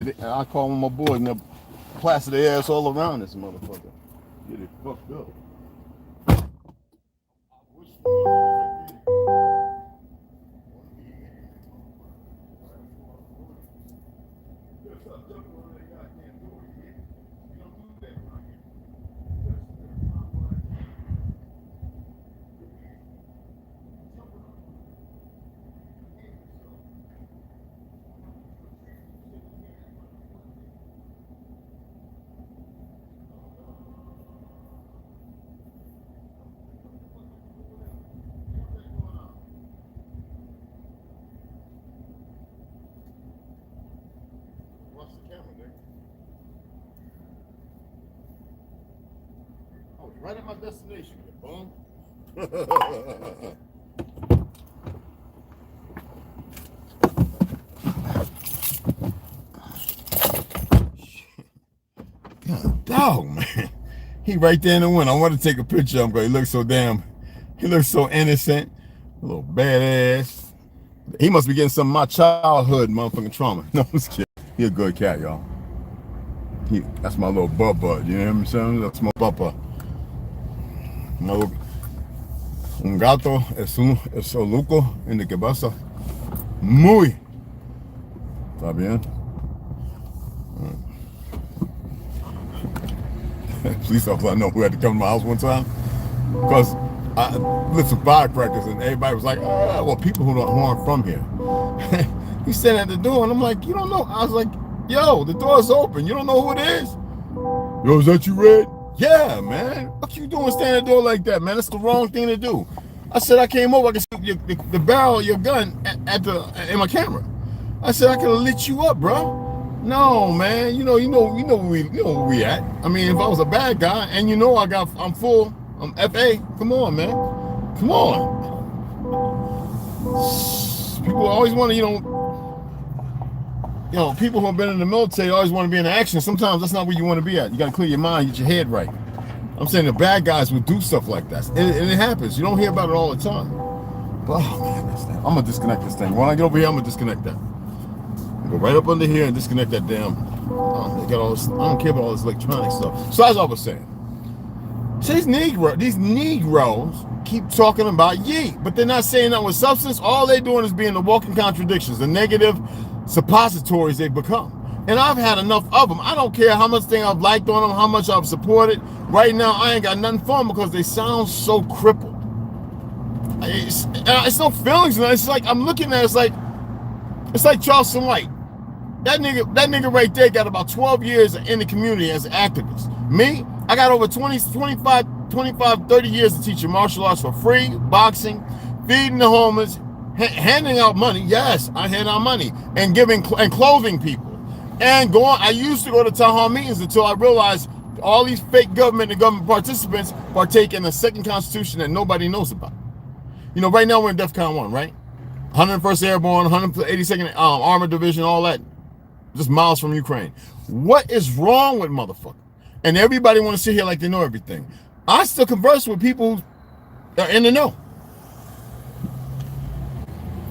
I call them my boys and they'll plaster their ass all around this motherfucker. Get it fucked up. Watch the camera, nigga. I was right at my destination, you bum. God, dog, man. He right there in the window. I want to take a picture of him because he looks so innocent, a little badass. He must be getting some of my childhood motherfucking trauma. No, I'm just kidding. He a good cat, y'all. That's my little bubba, you know what I'm saying? That's my bubba. Un gato es loco en la cabeza. Muy. ¿Está bien? Police officer I know who had to come to my house one time because I lit some firecrackers and everybody was like, oh, well, people who aren't from here. He's standing at the door and I'm like, you don't know. I was like, yo, the door's open. You don't know who it is? Yo, is that you, Red? Yeah, man. What you doing standing at the door like that, man? That's the wrong thing to do. I said I came over. I could see the barrel of your gun in my camera. I said I could have lit you up, bro. No, man. You know where we at. I mean, if I was a bad guy, and I'm full. I'm FA. Come on, man. Come on. People always want to, people who have been in the military always want to be in action. Sometimes that's not where you want to be at. You got to clear your mind, get your head right. I'm saying the bad guys would do stuff like that. And it happens. You don't hear about it all the time. But, oh, man, I'm going to disconnect this thing. When I get over here, I'm going to disconnect that. Go right up under here and disconnect that damn. They got all this, I don't care about all this electronic stuff. So as I was saying, so these Negroes keep talking about yeet, but they're not saying that with substance. All they're doing is being the walking contradictions, the negative suppositories they've become. And I've had enough of them. I don't care how much thing I've liked on them, how much I've supported. Right now, I ain't got nothing for them because they sound so crippled. It's no feelings. It's like I'm looking at it, it's like Charleston White. That nigga right there got about 12 years in the community as an activist. Me, I got over 25, 30 years to teach martial arts for free, boxing, feeding the homeless, handing out money. Yes, I hand out money and clothing people. And I used to go to town hall meetings until I realized all these fake government and government participants partake in the second constitution that nobody knows about. Right now we're in DEFCON 1, right? 101st Airborne, 182nd Armored Division, all that. Just miles from Ukraine. What is wrong with motherfucker? And everybody want to sit here like they know everything. I still converse with people who are in the know.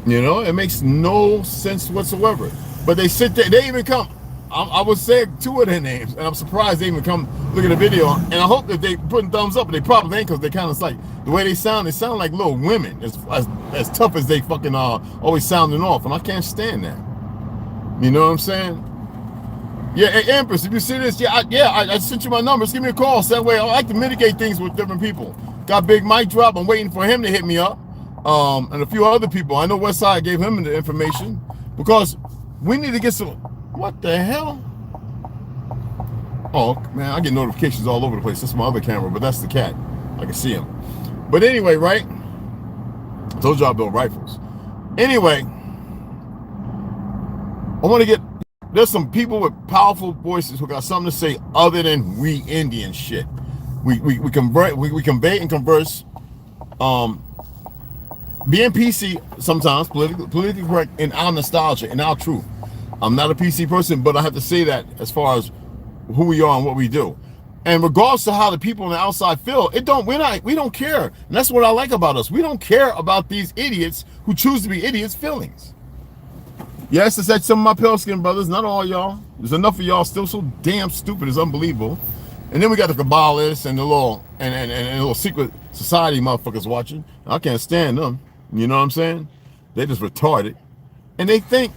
It makes no sense whatsoever. But they sit there, they even come. I would say two of their names, and I'm surprised they even come look at the video. And I hope that they putting thumbs up, but they probably ain't because they kind of like the way they sound like little women, as tough as they fucking always sounding off. And I can't stand that. You know what I'm saying? Yeah, hey, Empress, if you see this, I sent you my numbers. Give me a call. So that way I like to mitigate things with different people. Got Big Mike Drop. I'm waiting for him to hit me up. And a few other people. I know Westside gave him the information because we need to get some. What the hell? Oh, man, I get notifications all over the place. That's my other camera, but that's the cat. I can see him. But anyway, right? I told y'all I build rifles. Anyway, I want to there's some people with powerful voices who got something to say other than we Indian shit. We convey and converse, being PC sometimes, politically correct in our nostalgia, in our truth. I'm not a PC person, but I have to say that as far as who we are and what we do. And regardless of how the people on the outside feel, we don't care. And that's what I like about us. We don't care about these idiots who choose to be idiots' feelings. Yes, it's that some of my pale skin brothers, not all y'all. There's enough of y'all still so damn stupid, it's unbelievable. And then we got the Kabbalists and the little and little secret society motherfuckers watching. I can't stand them. You know what I'm saying? They just retarded. And they think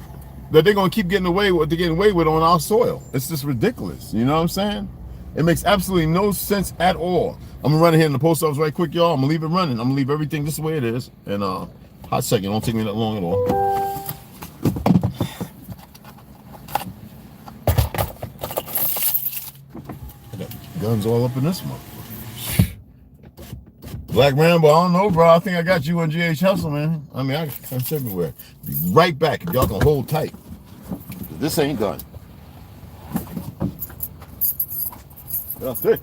that they're gonna keep getting away with what they're getting away with on our soil. It's just ridiculous. You know what I'm saying? It makes absolutely no sense at all. I'm gonna run ahead in the post office right quick, y'all. I'm gonna leave it running. I'm gonna leave everything just the way it is. And hot second, it won't take me that long at all. Guns all up in this motherfucker. Black Rambo, I don't know, bro. I think I got you on GH Hustle, man. I mean, I'm everywhere. Be right back if y'all can hold tight. This ain't done. That's it.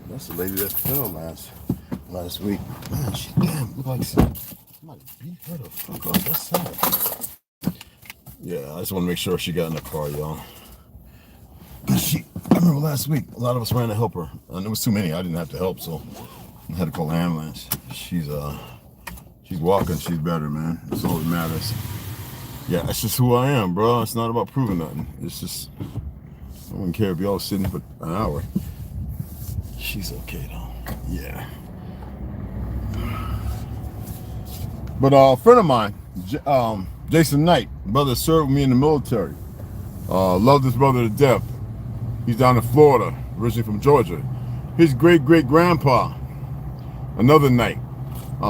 That's the lady that fell last week. Man, she damn look like somebody beat her the fuck up. That's sad. Yeah, I just want to make sure she got in the car, y'all. I remember last week, a lot of us ran to help her, and there was too many. I didn't have to help, so I had to call the ambulance. She's walking. She's better, man. That's all that matters. Yeah, that's just who I am, bro. It's not about proving nothing. It's just I wouldn't care if y'all sitting for an hour. She's okay though. Yeah. But a friend of mine, Jason Knight, brother served with me in the military. Loved his brother to death. He's down in Florida, originally from Georgia. His great-great-grandpa, another Knight,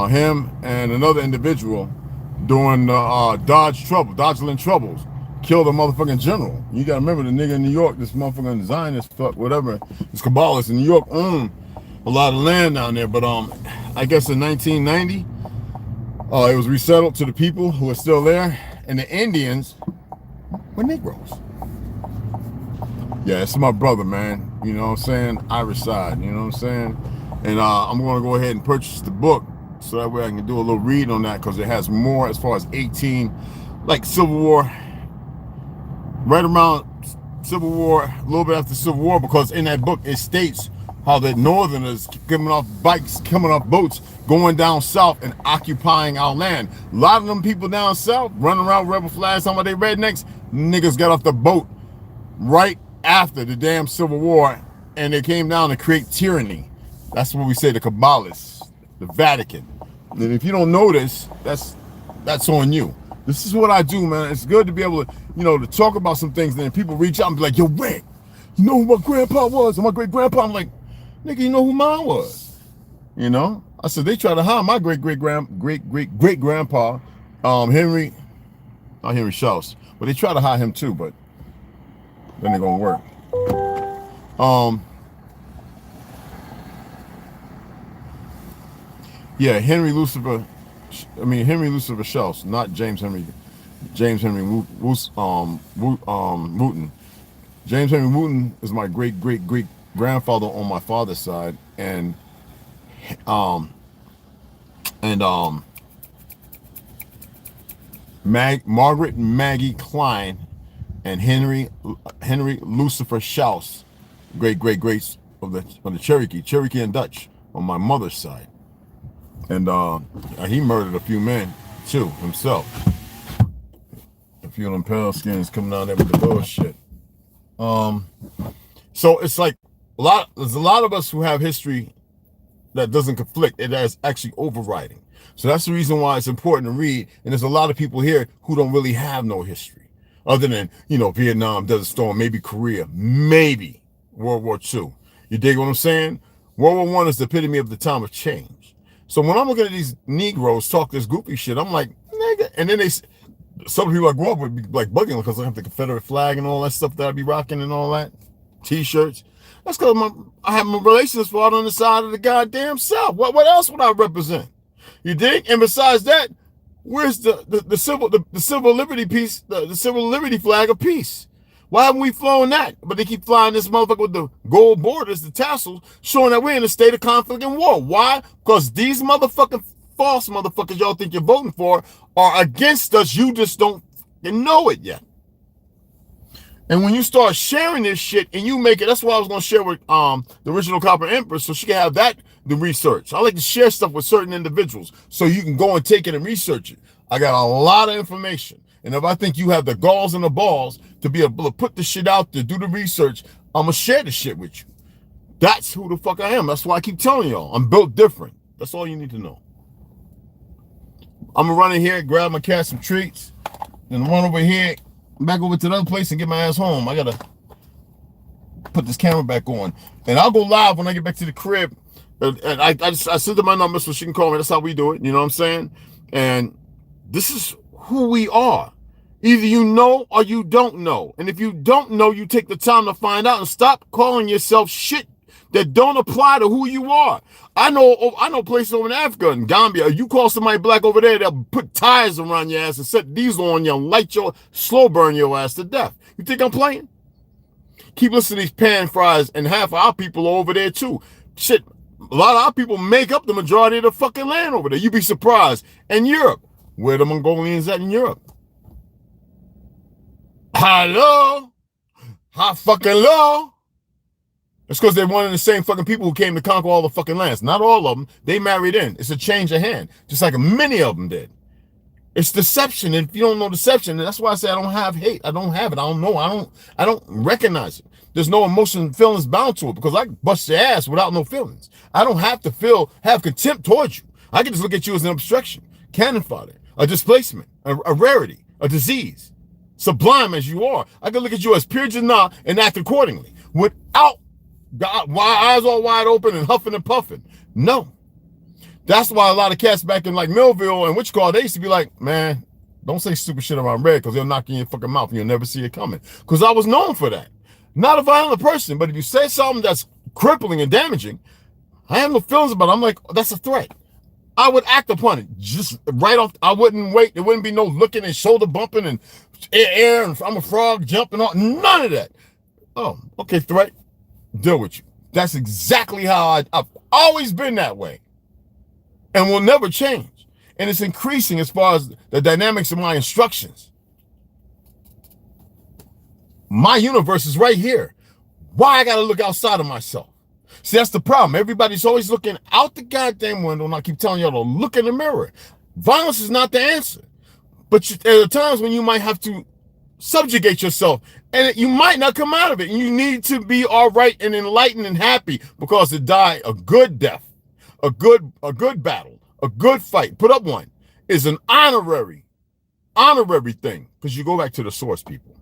him and another individual doing Dodgeland Troubles, killed a motherfucking general. You gotta remember the nigga in New York, this motherfucking Zionist fuck, whatever, this Kabbalist in New York owned a lot of land down there, but I guess in 1990, it was resettled to the people who are still there, and the Indians were Negroes. Yeah, it's my brother, man. You know what I'm saying? Irish side, you know what I'm saying? And I'm gonna go ahead and purchase the book so that way I can do a little read on that, because it has more as far as 18, like Civil War, right around Civil War, a little bit after Civil War, because in that book it states how the Northerners coming off bikes, coming off boats, going down south and occupying our land. A lot of them people down south running around with rebel flags, talking about they rednecks. Niggas got off the boat right after the damn Civil War, and they came down to create tyranny. That's what we say, the Kabbalists, the Vatican. And if you don't know this, that's on you. This is what I do, man. It's good to be able to, to talk about some things, and then people reach out and be like, yo, Rick, you know who my grandpa was? And my great grandpa. I'm like, nigga, you know who mine was? I said, they tried to hire my great grandpa, Henry, not Henry Schaus, but they tried to hire him too, but then they're gonna work. Yeah, Henry Lucifer Schaus, not James Henry Wooten. James Henry Wooten is my great grandfather on my father's side, and Margaret Maggie Klein and Henry Lucifer Schaus, greats of the Cherokee and Dutch on my mother's side. And he murdered a few men too himself. A few of them pale skins coming down there with the bullshit. So it's like there's a lot of us who have history that doesn't conflict. It is actually overriding. So that's the reason why it's important to read. And there's a lot of people here who don't really have no history, other than Vietnam, Desert Storm, maybe Korea, maybe World War II. You dig what I'm saying? World War I is the epitome of the time of change. So when I'm looking at these Negroes talk this goofy shit, I'm like, nigga. And then some people I grew up with be like bugging because I have the Confederate flag and all that stuff that I be rocking and all that, T-shirts. That's because I have my relations fought on the side of the goddamn South. What else would I represent? You dig? And besides that, where's the civil liberty piece, the civil liberty flag of peace? Why haven't we flown that? But they keep flying this motherfucker with the gold borders, the tassels, showing that we're in a state of conflict and war. Why? Because these motherfucking false motherfuckers y'all think you're voting for are against us. You just don't know it yet. And when you start sharing this shit and you make it, that's why I was going to share with the original Copper Empress so she can have the research. I like to share stuff with certain individuals so you can go and take it and research it. I got a lot of information. And if I think you have the galls and the balls to be able to put the shit out there, do the research, I'm going to share the shit with you. That's who the fuck I am. That's why I keep telling y'all. I'm built different. That's all you need to know. I'm going to run in here, grab my cat some treats, and run over here, back over to the other place and get my ass home. I got to put this camera back on. And I'll go live when I get back to the crib. And I send her my number so she can call me. That's how we do it. You know what I'm saying? And this is who we are. Either you know or you don't know. And if you don't know, you take the time to find out and stop calling yourself shit that don't apply to who you are. I know places over in Africa and Gambia. You call somebody black over there, they'll put tires around your ass and set diesel on you and slow burn your ass to death. You think I'm playing? Keep listening to these pan fries, and half of our people are over there too. Shit, a lot of our people make up the majority of the fucking land over there. You'd be surprised. And Europe, where the Mongolians at in Europe? Hello? How fucking low? It's because they're one of the same fucking people who came to conquer all the fucking lands. Not all of them. They married in. It's a change of hand. Just like many of them did. It's deception. And if you don't know deception, that's why I say I don't have hate. I don't have it. I don't know. I don't recognize it. There's no emotion and feelings bound to it because I can bust your ass without no feelings. I don't have to have contempt towards you. I can just look at you as an obstruction, cannon fodder, a displacement, a rarity, a disease. Sublime as you are, I can look at you as pure Jannah and act accordingly without eyes all wide open and huffing and puffing. No. That's why a lot of cats back in like Millville and they used to be like, man, don't say stupid shit around Red because they'll knock you in your fucking mouth and you'll never see it coming. Because I was known for that. Not a violent person, but if you say something that's crippling and damaging, I have no feelings about it. I'm like, that's a threat. I would act upon it just right off. I wouldn't wait. There wouldn't be no looking and shoulder bumping and air and I'm a frog jumping on. None of that. Oh, okay, threat. Deal with you. That's exactly how I've always been that way. And will never change. And it's increasing as far as the dynamics of my instructions. My universe is right here. Why I gotta look outside of myself? See, that's the problem. Everybody's always looking out the goddamn window, and I keep telling y'all to look in the mirror. Violence is not the answer. But there are times when you might have to subjugate yourself, and you might not come out of it. And you need to be all right and enlightened and happy, because to die a good death, a good battle, a good fight, put up one, is an honorary thing, because you go back to the source, people.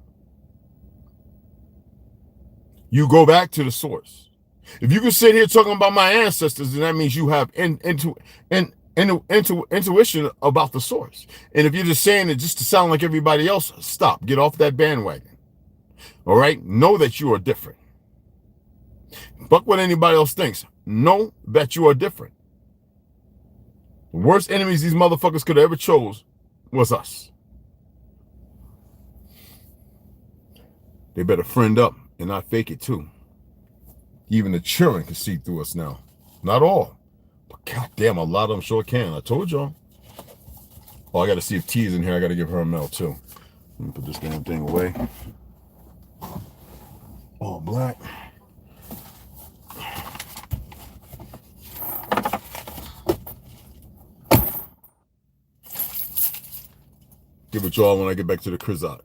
You go back to the source. If you can sit here talking about my ancestors, then that means you have intuition about the source. And if you're just saying it just to sound like everybody else, stop. Get off that bandwagon. All right? Know that you are different. Fuck what anybody else thinks. Know that you are different. The worst enemies these motherfuckers could have ever chose was us. They better friend up and not fake it too. Even the children can see through us now. Not all. But goddamn, a lot of them sure can. I told y'all. Oh, I got to see if T is in here. I got to give her a mail too. Let me put this damn thing away. All black. Give it y'all when I get back to the Krizak.